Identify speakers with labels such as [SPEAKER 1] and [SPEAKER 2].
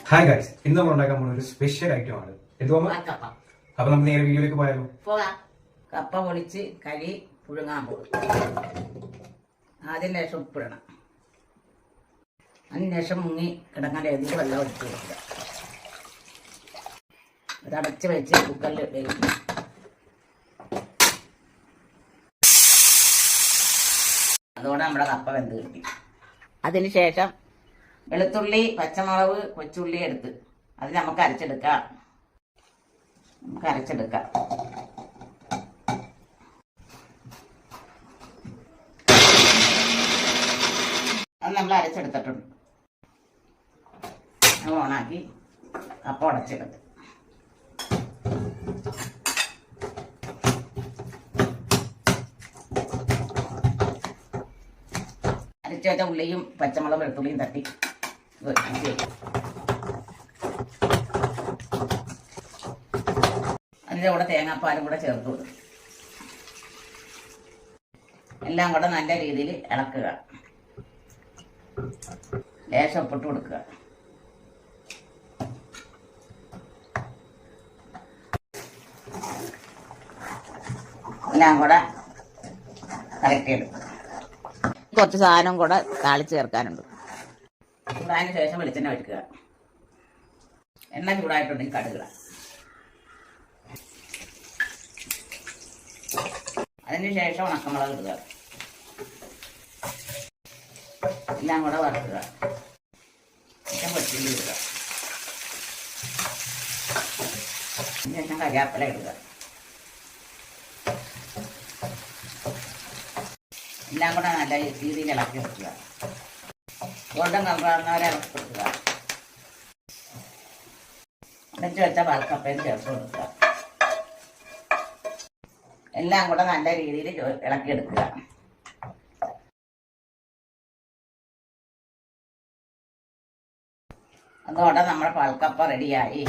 [SPEAKER 1] Hi guys, ഇന്ന് നമ്മൾ ഉണ്ടാക്കാൻ പോകുന്ന ഒരു സ്പെഷ്യൽ ഐറ്റം ആണ്. അപ്പൊ നമുക്ക് നേരെ വീഡിയോയിലേക്ക് പോയാലോ.
[SPEAKER 2] കപ്പ പൊളിച്ച് കരി പുഴുങ്ങാൻ പോകും. ആദ്യം ലേശം ഉപ്പിടണം. അതിന് ശേഷം മുങ്ങി കിടക്കാൻ എഴുതിയിട്ട് വെള്ളം ഒഴിച്ച് കൊടുക്കുക. അതടച്ച് വെച്ച് കുക്കറിൽ വേവിക്കും. അതോടെ നമ്മുടെ കപ്പ വെന്ത് കിട്ടി. അതിന് ശേഷം വെളുത്തുള്ളി, പച്ചമുളക്, കൊച്ചുള്ളി എടുത്ത് അത് നമുക്ക് അരച്ചെടുക്കാം. അത് നമ്മൾ അരച്ചെടുത്തിട്ടുണ്ട്. ഓണാക്കി കപ്പ ഉടച്ചെടുത്ത് അരച്ചു വെച്ച ഉള്ളിയും പച്ചമുളക് വെളുത്തുള്ളിയും തട്ടി അതിൻ്റെ കൂടെ തേങ്ങാപ്പാലും കൂടെ ചേർത്ത് കൊടുക്കും. എല്ലാം കൂടെ നല്ല രീതിയിൽ ഇളക്കുക. ലേശം ഉപ്പിട്ട് കൊടുക്കുക. എല്ലാം കൂടെ കലക്കിയെടുക്കുക. കുറച്ച് സാധനം കൂടെ താളിച്ച് ചേർക്കാനുണ്ട്. ചൂടായതിനു ശേഷം വെളിച്ചെണ്ണ ഒഴിക്കുക. എണ്ണ ചൂടായിട്ടുണ്ടെങ്കിൽ കടുകിടുക. അതിന് ശേഷം ഉണക്കമുളക് ഇടുക. എല്ലാം കൂടെ വറുക്കുക. ശേഷം വെളുത്തുള്ളി ഇടുക. അതിന് ശേഷം കറിവേപ്പില ഇടുക. എല്ലാം കൂടെ നല്ല രീതിയിൽ ഇളക്കി വെക്കുക. ഗോൾഡൻ കളറാകുന്നവരെ ഇളക്കി കൊടുക്കുക. അടച്ചു വെച്ച പാൽക്കപ്പയും ചേർത്ത് കൊടുക്കുക. എല്ലാം കൂടെ നല്ല രീതിയിൽ ഇളക്കിയെടുക്കുക. അതോടെ നമ്മുടെ പാൽക്കപ്പ റെഡിയായി.